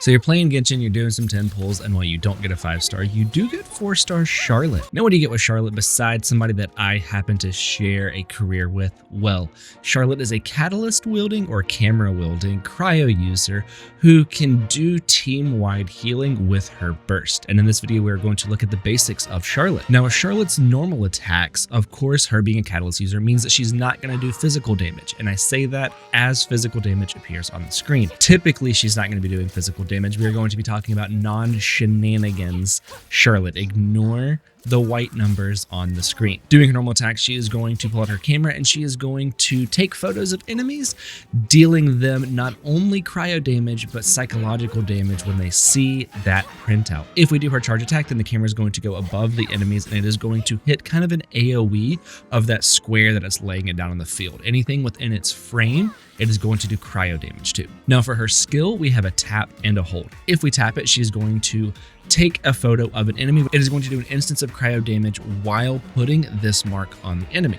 So you're playing Genshin, you're doing some 10 pulls, and while you don't get a 5-star, you do get 4-star Charlotte. Now, what do you get with Charlotte besides somebody that I happen to share a career with? Well, Charlotte is a catalyst wielding or camera wielding cryo user who can do team-wide healing with her burst. And in this video, we're going to look at the basics of Charlotte. Now, with Charlotte's normal attacks, of course, her being a catalyst user means that she's not going to do physical damage. And I say that as physical damage appears on the screen. Typically, she's not going to be doing physical damage. We are going to be talking about non-shenanigans Charlotte. Ignore the white numbers on the screen. Doing her normal attacks, she is going to pull out her camera and she is going to take photos of enemies, dealing them not only cryo damage, but psychological damage when they see that printout. If we do her charge attack, then the camera is going to go above the enemies and it is going to hit kind of an AoE of that square that it's laying it down on the field. Anything within its frame, it is going to do cryo damage too. Now for her skill, we have a tap and a hold. If we tap it, she's going to take a photo of an enemy. It is going to do an instance of cryo damage while putting this mark on the enemy.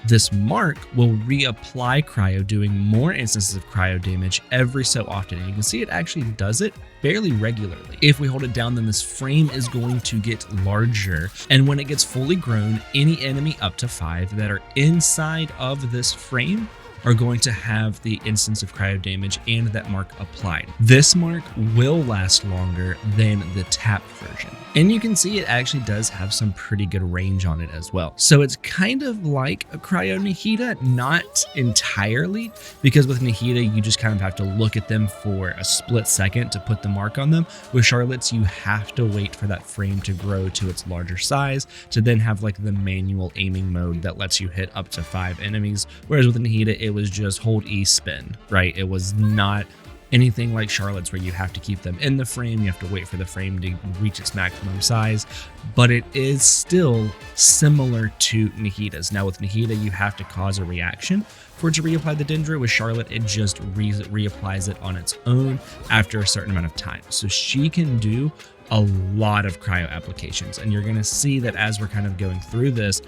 This mark will reapply cryo, doing more instances of cryo damage every so often. And you can see it actually does it fairly regularly. If we hold it down, then this frame is going to get larger. And when it gets fully grown, any enemy up to 5 that are inside of this frame are going to have the instance of cryo damage and that mark applied. This mark will last longer than the tap version. And you can see it actually does have some pretty good range on it as well. So it's kind of like a cryo Nahida, not entirely, because with Nahida, you just kind of have to look at them for a split second to put the mark on them. With Charlotte's, you have to wait for that frame to grow to its larger size to then have like the manual aiming mode that lets you hit up to 5 enemies. Whereas with Nahida, it was just hold E spin, right? It was not anything like Charlotte's where you have to keep them in the frame, you have to wait for the frame to reach its maximum size, but it is still similar to Nahida's. Now with Nahida, you have to cause a reaction for it to reapply the Dendro. With Charlotte, it just reapplies it on its own after a certain amount of time. So she can do a lot of cryo applications, and you're going to see that as we're kind of going through this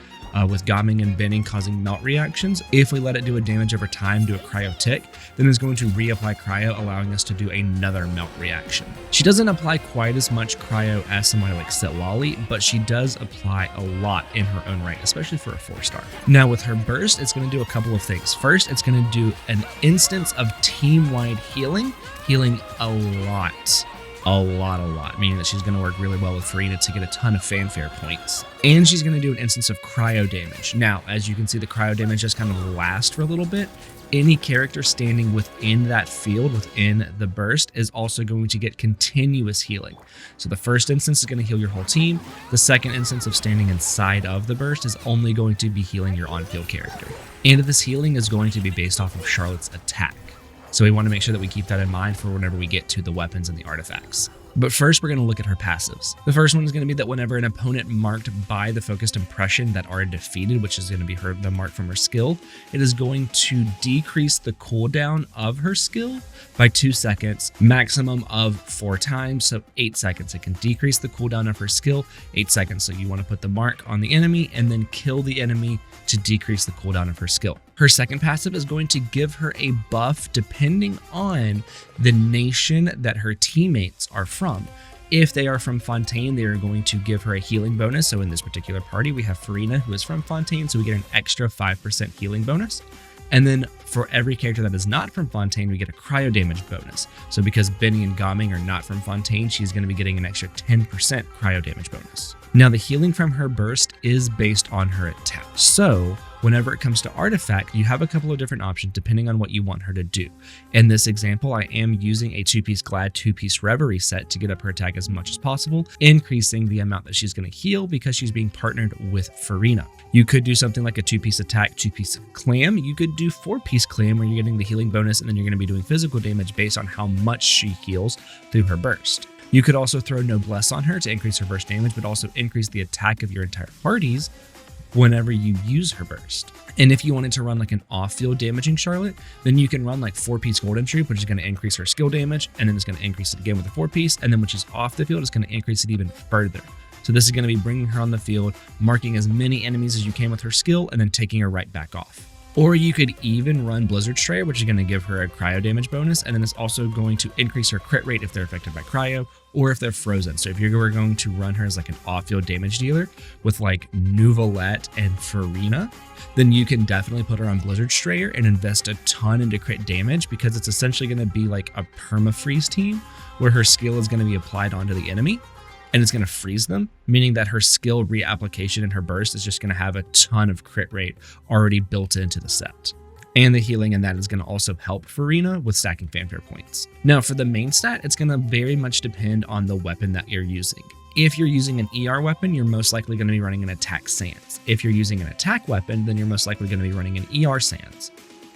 with Gaming and Bending causing melt reactions. If we let it do a damage over time, do a cryo tick, then it's going to reapply cryo, allowing us to do another melt reaction. She doesn't apply quite as much cryo as somebody like Setlali, but she does apply a lot in her own right, especially for a 4-star. Now with her burst, it's going to do a couple of things. First, it's going to do an instance of team-wide healing a lot, meaning that she's going to work really well with Furina to get a ton of fanfare points. And she's going to do an instance of cryo damage. Now, as you can see, the cryo damage just kind of lasts for a little bit. Any character standing within that field, within the burst, is also going to get continuous healing. So the first instance is going to heal your whole team. The second instance of standing inside of the burst is only going to be healing your on-field character. And this healing is going to be based off of Charlotte's attack. So we want to make sure that we keep that in mind for whenever we get to the weapons and the artifacts. But first, we're going to look at her passives. The first one is going to be that whenever an opponent marked by the focused impression that are defeated, which is going to be the mark from her skill, it is going to decrease the cooldown of her skill by 2 seconds, maximum of 4 times, so 8 seconds. It can decrease the cooldown of her skill 8 seconds. So you want to put the mark on the enemy and then kill the enemy to decrease the cooldown of her skill. Her second passive is going to give her a buff depending on the nation that her teammates are from. If they are from Fontaine, they are going to give her a healing bonus. So in this particular party, we have Furina, who is from Fontaine, so we get an extra 5% healing bonus. And then for every character that is not from Fontaine, we get a cryo damage bonus. So because Benny and Gaming are not from Fontaine, she's going to be getting an extra 10% cryo damage bonus. Now the healing from her burst is based on her attack. So whenever it comes to artifact, you have a couple of different options depending on what you want her to do. In this example, I am using a 2-piece Glad 2-piece Reverie set to get up her attack as much as possible, increasing the amount that she's going to heal because she's being partnered with Furina. You could do something like a 2-piece attack, 2-piece clam. You could do 4-piece clam where you're getting the healing bonus and then you're going to be doing physical damage based on how much she heals through her burst. You could also throw Noblesse on her to increase her burst damage, but also increase the attack of your entire parties whenever you use her burst. And if you wanted to run like an off-field damaging Charlotte, then you can run like 4-piece Golden Troop, which is going to increase her skill damage, and then it's going to increase it again with a 4-piece, and then when she's off the field, it's going to increase it even further. So this is going to be bringing her on the field, marking as many enemies as you can with her skill, and then taking her right back off. Or you could even run Blizzard Strayer, which is going to give her a cryo damage bonus, and then it's also going to increase her crit rate if they're affected by cryo or if they're frozen. So if you were going to run her as like an off-field damage dealer with like Nuvolette and Farina, then you can definitely put her on Blizzard Strayer and invest a ton into crit damage, because it's essentially going to be like a perma-freeze team where her skill is going to be applied onto the enemy and it's going to freeze them, meaning that her skill reapplication and her burst is just going to have a ton of crit rate already built into the set. And the healing in that is going to also help Farina with stacking fanfare points. Now for the main stat, it's going to very much depend on the weapon that you're using. If you're using an ER weapon, you're most likely going to be running an attack sans. If you're using an attack weapon, then you're most likely going to be running an ER sans.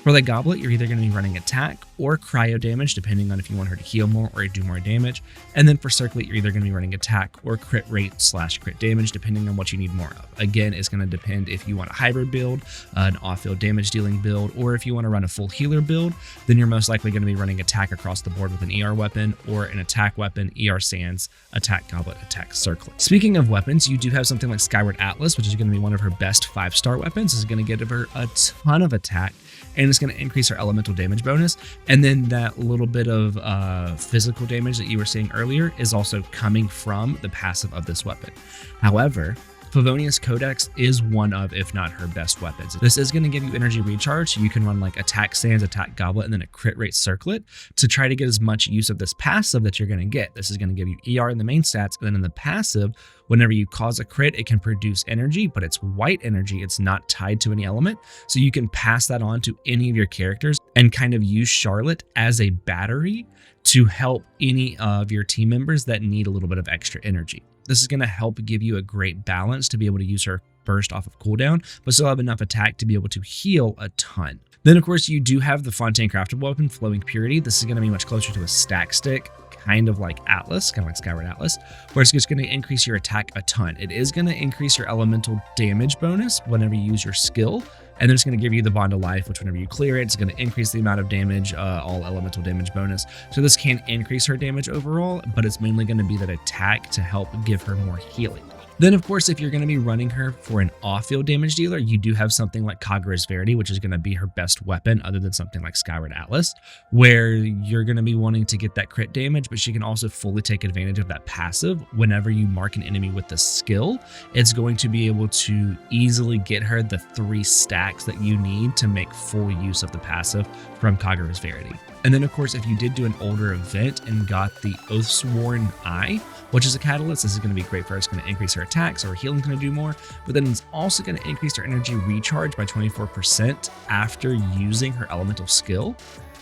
For the goblet, you're either going to be running attack or cryo damage, depending on if you want her to heal more or do more damage. And then for circlet, you're either going to be running attack or crit rate / crit damage, depending on what you need more of. Again, it's going to depend if you want a hybrid build, an off-field damage dealing build, or if you want to run a full healer build, then you're most likely going to be running attack across the board with an ER weapon, or an attack weapon, ER sans, attack goblet, attack circlet. Speaking of weapons, you do have something like Skyward Atlas, which is going to be one of her best 5-star weapons. This is going to give her a ton of attack, and it's going to increase her elemental damage bonus. And then that little bit of physical damage that you were seeing earlier is also coming from the passive of this weapon. However, Favonius Codex is one of, if not her best weapons. This is going to give you energy recharge, so you can run like attack sans, attack goblet, and then a crit rate circlet to try to get as much use of this passive that you're going to get. This is going to give you ER in the main stats, and then in the passive, whenever you cause a crit, it can produce energy, but it's white energy. It's not tied to any element, so you can pass that on to any of your characters and kind of use Charlotte as a battery to help any of your team members that need a little bit of extra energy. This is going to help give you a great balance to be able to use her burst off of cooldown, but still have enough attack to be able to heal a ton. Then, of course, you do have the Fontaine craftable weapon, Flowing Purity. This is going to be much closer to a stack stick, kind of like Atlas, kind of like Skyward Atlas, where it's just going to increase your attack a ton. It is going to increase your elemental damage bonus whenever you use your skill, and then it's going to give you the Bond of Life, which whenever you clear it, it's going to increase the amount of damage, all elemental damage bonus. So this can increase her damage overall, but it's mainly going to be that attack to help give her more healing. Then, of course, if you're going to be running her for an off-field damage dealer, you do have something like Kagura's Verity, which is going to be her best weapon other than something like Skyward Atlas, where you're going to be wanting to get that crit damage, but she can also fully take advantage of that passive. Whenever you mark an enemy with the skill, it's going to be able to easily get her the 3 stacks that you need to make full use of the passive from Kagura's Verity. And then, of course, if you did do an older event and got the Oathsworn Eye, which is a catalyst, this is going to be great for her. It's going to increase her attacks, so her healing's going to do more, but then it's also going to increase her energy recharge by 24% after using her elemental skill.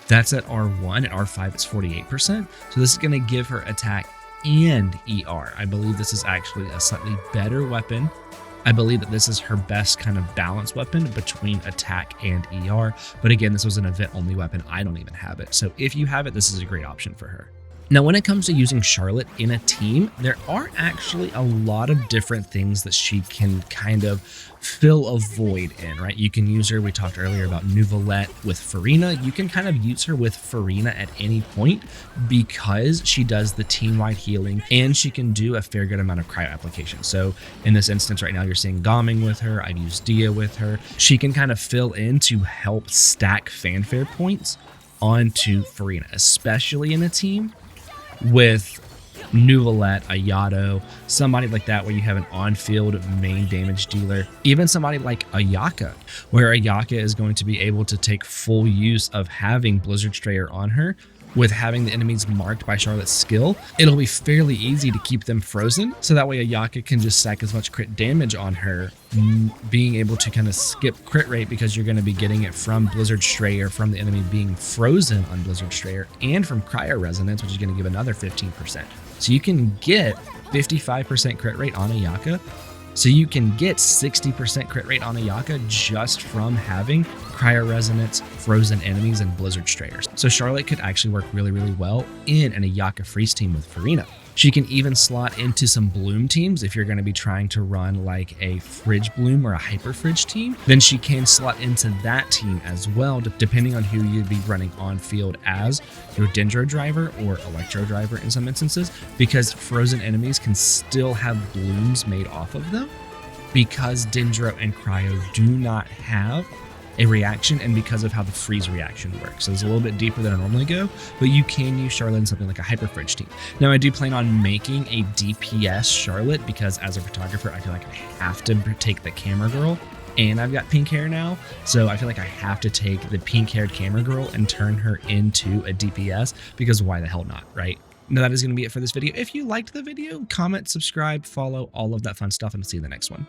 That's at R1. At R5, it's 48%. So this is going to give her attack and ER. I believe this is actually a slightly better weapon. I believe that this is her best kind of balanced weapon between attack and ER. But again, this was an event-only weapon. I don't even have it. So if you have it, this is a great option for her. Now, when it comes to using Charlotte in a team, there are actually a lot of different things that she can kind of fill a void in, right? You can use her, we talked earlier about Nuvolette with Farina. You can kind of use her with Farina at any point because she does the team-wide healing and she can do a fair good amount of cryo application. So in this instance right now, you're seeing Gomming with her. I've used Dia with her. She can kind of fill in to help stack fanfare points onto Farina, especially in a team with Nuvolette, Ayato, somebody like that where you have an on-field main damage dealer, even somebody like Ayaka, where Ayaka is going to be able to take full use of having Blizzard Strayer on her. With having the enemies marked by Charlotte's skill, it'll be fairly easy to keep them frozen, so that way Ayaka can just stack as much crit damage on her, being able to kind of skip crit rate because you're going to be getting it from Blizzard Strayer, from the enemy being frozen on Blizzard Strayer, and from Cryo Resonance, which is going to give another 15%. So you can get 55% crit rate on Ayaka. So you can get 60% crit rate on Ayaka just from having Cryo Resonance, frozen enemies, and Blizzard Strayers. So Charlotte could actually work really, really well in an Ayaka freeze team with Farina. She can even slot into some Bloom teams if you're going to be trying to run like a Fridge Bloom or a Hyper Fridge team. Then she can slot into that team as well, depending on who you'd be running on field as your Dendro driver or Electro driver in some instances, because frozen enemies can still have blooms made off of them because Dendro and Cryo do not have a reaction and because of how the freeze reaction works. So it's a little bit deeper than I normally go, but you can use Charlotte in something like a hyper fridge team. Now I do plan on making a DPS Charlotte because as a photographer, I feel like I have to take the camera girl, and I've got pink hair now. So I feel like I have to take the pink haired camera girl and turn her into a DPS because why the hell not, right? Now that is going to be it for this video. If you liked the video, comment, subscribe, follow, all of that fun stuff, and I'll see you in the next one.